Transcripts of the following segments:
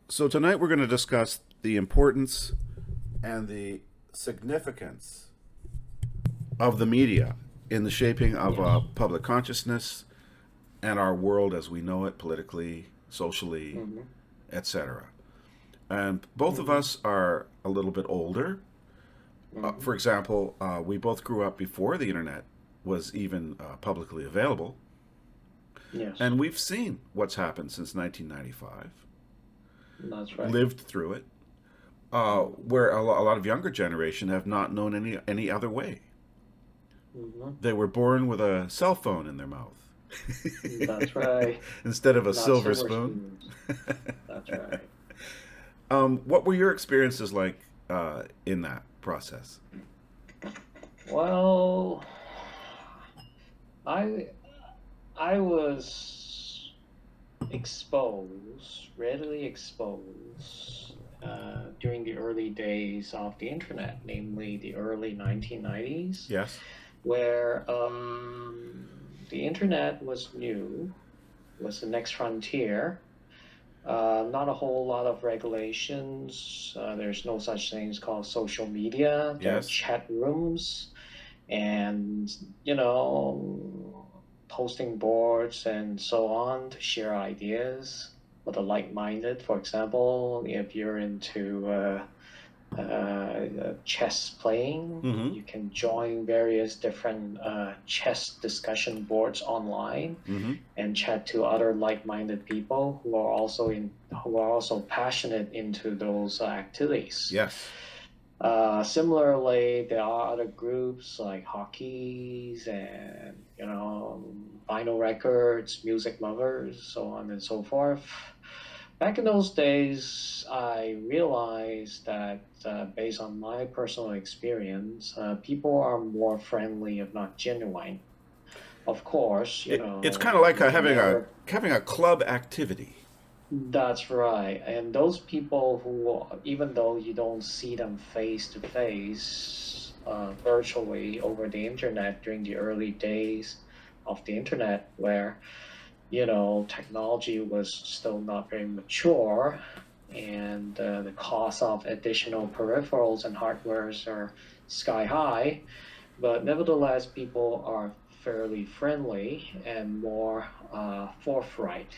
So tonight we're going to discuss the importance and the significance of the media in the shaping of Yes. public consciousness and our world as we know it, politically, socially, Mm-hmm. etc. And both of Mm-hmm. us are a little bit older. Mm-hmm. For example, we both grew up before the internet was even publicly available, Yes. and we've seen what's happened since 1995, That's right. lived through it, Mm-hmm. where a lot of younger generation have not known any other way. Mm-hmm. They were born with a cell phone in their mouth That's right. instead of a Not silver silver spoon. spoons. That's right. What were your experiences like in that process? Well, I I was exposed, readily exposed, during the early days of the internet, namely the early 1990s, Yes. where the internet was new, was the next frontier. Not a whole lot of regulations. There's no such things called social media. There are Yes. chat rooms and, you know, posting boards and so on to share ideas with the like-minded. For example, if you're into chess playing. Mm-hmm. You can join various different chess discussion boards online Mm-hmm. and chat to other like-minded people who are also passionate into those activities. Yes. Similarly, there are other groups like hockeys and vinyl records, music lovers, so on and so forth. Back in those days, I realized that based on my personal experience, people are more friendly, if not genuine. Of course, It's kind of like you can never. having a club activity. That's right. And those people who, even though you don't see them face to face, virtually over the internet during the early days of the internet, where, technology was still not very mature and the cost of additional peripherals and hardwares are sky high. But nevertheless, people are fairly friendly and more forthright.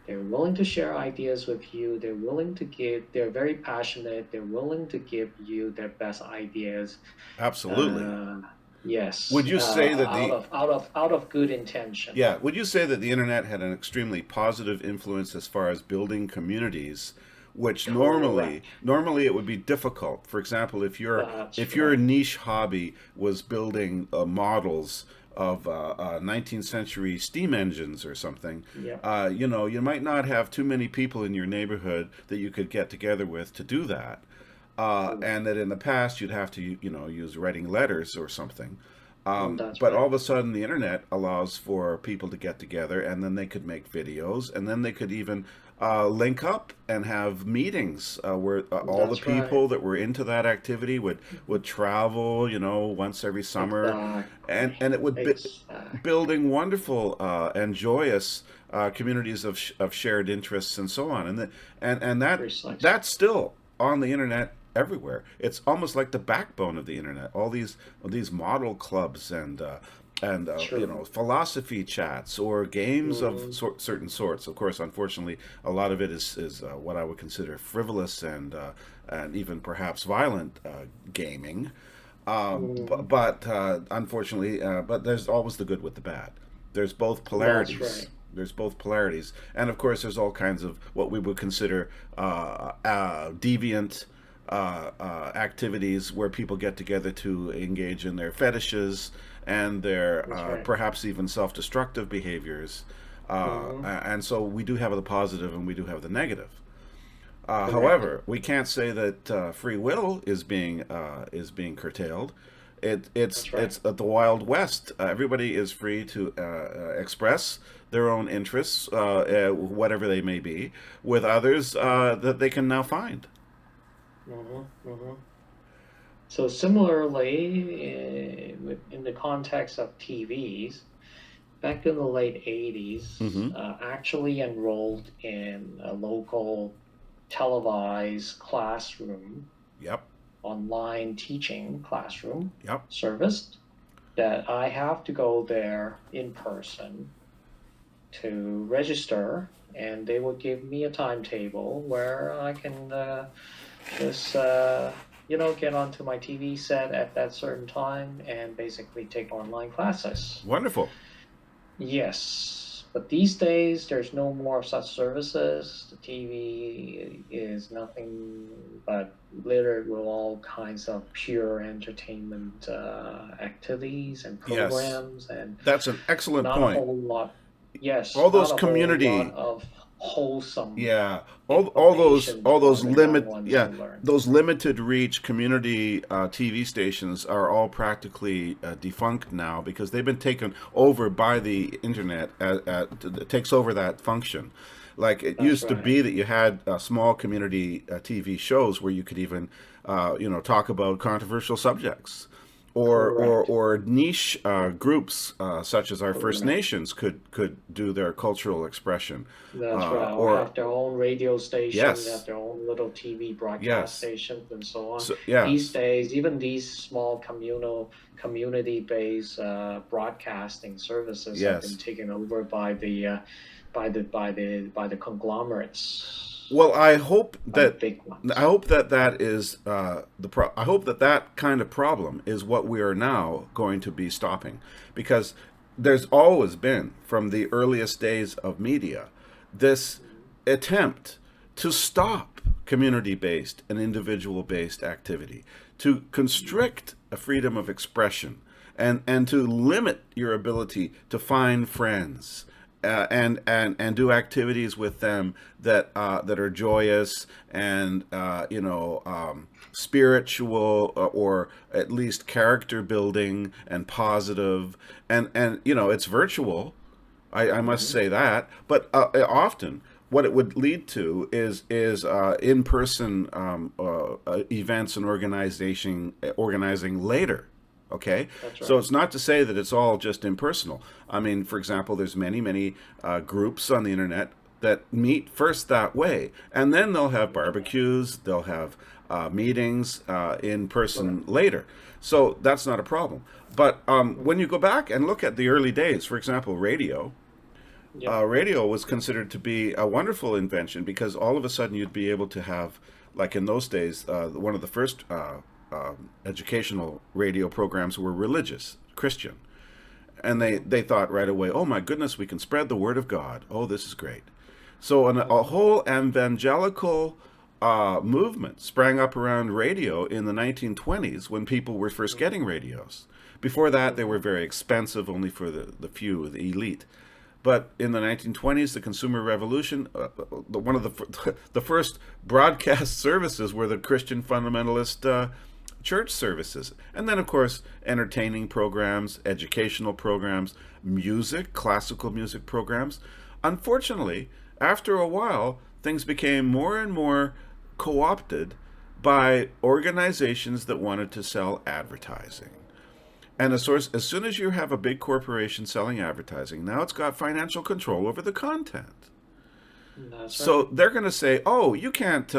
They're willing to share ideas with you. They're very passionate. They're willing to give you their best ideas. Absolutely. Uh, yes, Would you say that out of good intention. yeah, would you say that the internet had an extremely positive influence as far as building communities, which normally Correct. normally it would be difficult. For example, That's if your right. niche hobby was building models of 19th century steam engines or something, Yeah. you might not have too many people in your neighborhood that you could get together with to do that. And Correct. that in the past you'd have to use writing letters or something. That's But all right. of a sudden, the internet allows for people to get together, and then they could make videos, and then they could even link up and have meetings where all the That's right. people that were into that activity would travel, once every summer, Exactly. and it would be Exactly. building wonderful and joyous communities of shared interests and so on, and Precisely. that's still on the internet everywhere. It's almost like the backbone of the internet. All these model clubs and True. philosophy chats or games of Hmm. certain sorts. Of course, unfortunately, a lot of it is what I would consider frivolous and even perhaps violent gaming. Hmm. Unfortunately, but there's always the good with the bad. There's both That's polarities. right. There's both polarities, and of course, there's all kinds of what we would consider deviant activities where people get together to engage in their fetishes and their That's right. perhaps even self-destructive behaviors. Hmm. And so we do have the positive and we do have the negative. Correct. However, we can't say that free will is being curtailed. That's right. It's at the Wild West. Everybody is free to express their own interests, whatever they may be, with others that they can now find. Hmm. Hmm. So similarly, in the context of TVs, back in the late 80s, Mm-hmm. actually enrolled in a local televised classroom, Yep. online teaching classroom Yep. service, that I have to go there in person to register, and they will give me a timetable where I can just get onto my TV set at that certain time and basically take online classes. Wonderful. Yes, but these days there's no more of such services. The TV is nothing but littered with all kinds of pure entertainment activities and Yes. programs, and That's an excellent not a point. whole lot. Yes, All those not a whole lot community, of wholesome yeah, information all for those the young limit, ones to yeah, learn. those limited reach community TV stations are all practically defunct now because they've been taken over by the internet. It takes over that function. Like it That's used to right. be that you had small community TV shows where you could even, talk about controversial subjects, Correct. or niche groups such as our First Correct. Nations could do their cultural expression, That's right. Or or have their own radio station, have yes, their own little TV broadcast yes, stations, and so on. so These yes, days, even these small community-based broadcasting services have been yes. taken over by the conglomerates, Well, by the big I ones. hope that that is I hope that that kind of problem is what we are now going to be stopping, because there's always been from the earliest days of media this attempt to stop community-based and individual-based activity, to constrict a freedom of expression, and to limit your ability to find friends, and do activities with them that are joyous and spiritual, or at least character building and positive, and it's virtual. I must Mhm. say that, but often what it would lead to is in person events and organizing later. Okay, That's so right. it's not to say that it's all just impersonal. I mean, for example, there's many groups on the internet that meet first that way, and then they'll have barbecues, they'll have meetings in Correct. person later. So that's not a problem. But when you go back and look at the early days, for example, Yep. radio was considered to be a wonderful invention because all of a sudden you'd be able to have, like in those days, one of the first educational radio programs were religious, Christian. And Hmm. they thought right away, oh my goodness, we can spread the word of God. Oh, this is great. So a Hmm. whole evangelical movement sprang up around radio in the 1920s when people were first getting radios. Before that, they were Hmm. very expensive, only for the few, the elite. But in the 1920s, the Consumer Revolution, one of the first broadcast services were the Christian fundamentalist church services. And then, of course, entertaining programs, educational programs, music, classical music programs. Unfortunately, after a while, things became more and more co opted by organizations that wanted to sell advertising. And as soon as you have a big corporation selling advertising, now it's got financial control over the content. That's So right. they're going to say, "Oh, you can't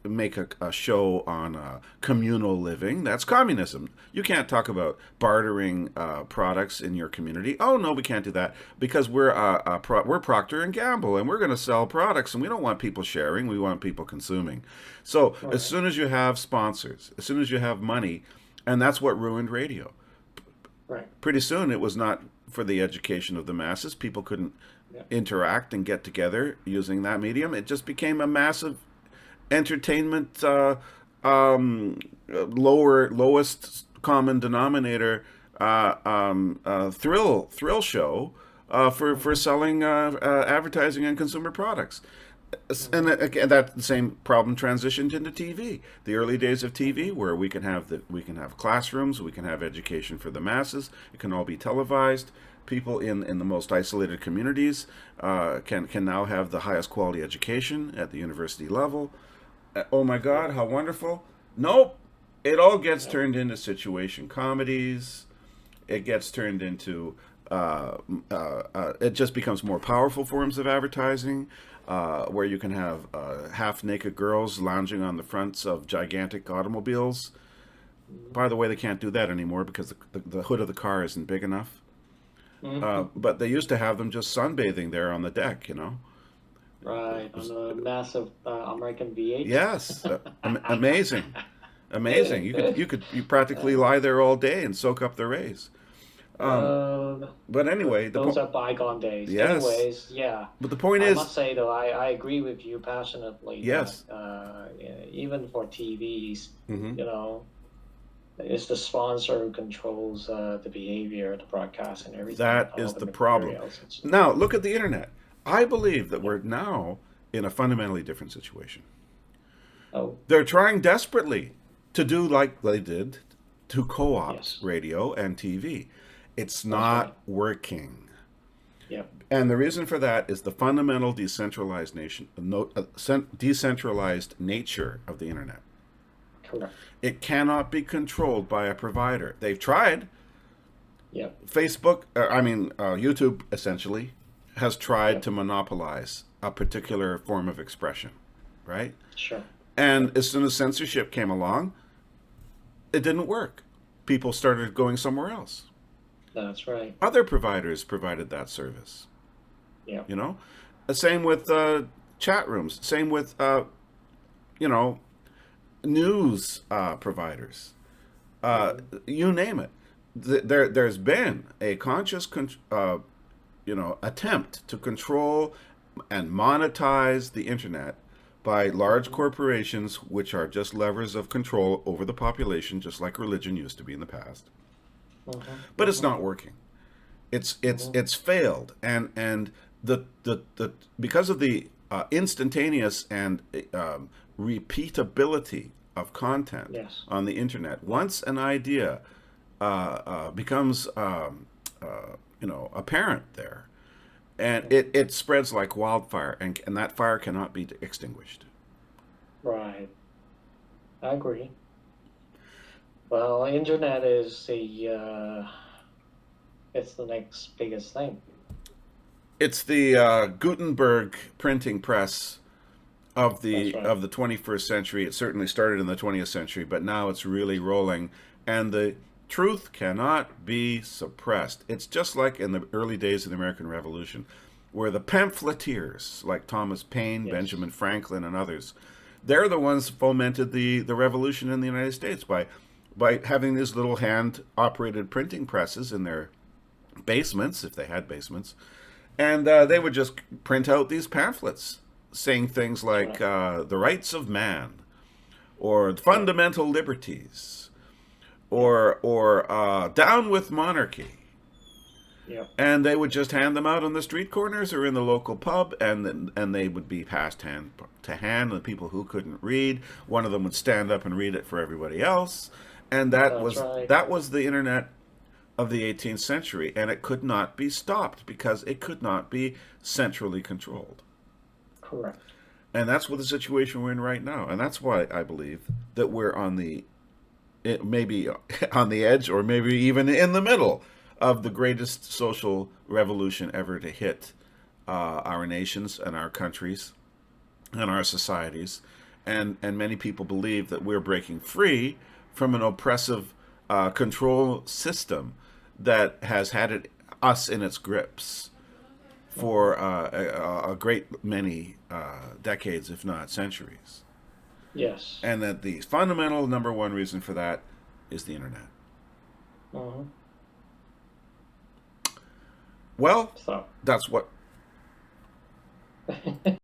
make a show on communal living. That's communism. You can't talk about bartering products in your community. Oh no, we can't do that because we're Procter and Gamble, and we're going to sell products, and we don't want people sharing. We want people consuming." So as Correct. soon as you have sponsors, as soon as you have money, and that's what ruined radio. Right. Pretty soon, it was not for the education of the masses. People couldn't Yeah. interact and get together using that medium. It just became a massive entertainment, lowest common denominator thrill show for Hmm. selling advertising and consumer products. And Hmm. again, that the same problem transitioned into TV. The early days of TV, Hmm. where we can have classrooms, we can have education for the masses. It can all be televised. People in the most isolated communities can now have the highest quality education at the university level. Oh my Yep. God, how wonderful! Nope, it all gets Yep. turned into situation comedies. It gets turned into it just becomes more powerful forms of advertising. where you can have half-naked girls lounging on the fronts of gigantic automobiles. By the way, they can't do that anymore because the hood of the car isn't big enough. Mm-hmm. But they used to have them just sunbathing there on the deck, you know. Right, It on was, a massive American V8. yes, amazing, amazing. You practically lie there all day and soak up the rays. Um, Uh, but anyway, the those point, are bygone days. yes, Anyways, yeah, but the point I is, must say though, I agree with you passionately that yes, yeah, even for TVs, hmm you know, it's the sponsor who controls the behavior, the broadcast, and everything, that all is the the problem. materials. It's Now look at the internet. I believe that yeah. we're now in a fundamentally different situation. Oh, They're trying desperately to do like they did to co-opt yes, radio and TV. It's that's right. not working. Yeah, And the reason for that is the fundamental decentralized nature of the internet. correct. It cannot be controlled by a provider. They've tried. Yeah, YouTube essentially has tried yeah, to monopolize a particular form of expression, right? sure. Yeah, And as soon as censorship came along, it didn't work. People started going somewhere else. that's right. Other providers provided that service, Yeah, you know? Same with chat rooms. Same with, you know, news providers. hmm, You name it. There's been a conscious, attempt to control and monetize the internet by large hmm, corporations, which are just levers of control over the population, just like religion used to be in the past. hmm, But it's hmm, not working. It's it's hmm. it's failed, and the because of the instantaneous and repeatability of content Yes, on the internet. Once an idea becomes apparent there, and yeah, it spreads like wildfire, and that fire cannot be extinguished. right. I agree. Well, internet is it's the next biggest thing. It's the Gutenberg printing press of That's the right. of the 21st century. It certainly started in the 20th century, but now it's really rolling, and the truth cannot be suppressed. It's just like in the early days of the American Revolution, where the pamphleteers like Thomas Paine, Yes. Benjamin Franklin, and others, they're the ones who fomented the revolution in the United States by having these little hand operated printing presses in their basements, if they had basements, and they would just print out these pamphlets saying things That's like right. the rights of man or Yeah. fundamental liberties Yeah. or down with monarchy, Yeah. and they would just hand them out on the street corners or in the local pub, and they would be passed hand to hand. And the people who couldn't read, one of them would stand up and read it for everybody else, and that That's was right. that was the internet of the 18th century, and it could not be stopped because it could not be centrally controlled. Correct. And that's what the situation we're in right now, and that's why I believe that we're on maybe on the edge, or maybe even in the middle of the greatest social revolution ever to hit our nations and our countries and our societies. And many people believe that we're breaking free from an oppressive control system that has had us in its grips Hmm. for a great many decades, if not centuries. Yes. And that the fundamental number one reason for that is the internet. Hmm. Well, So. that's what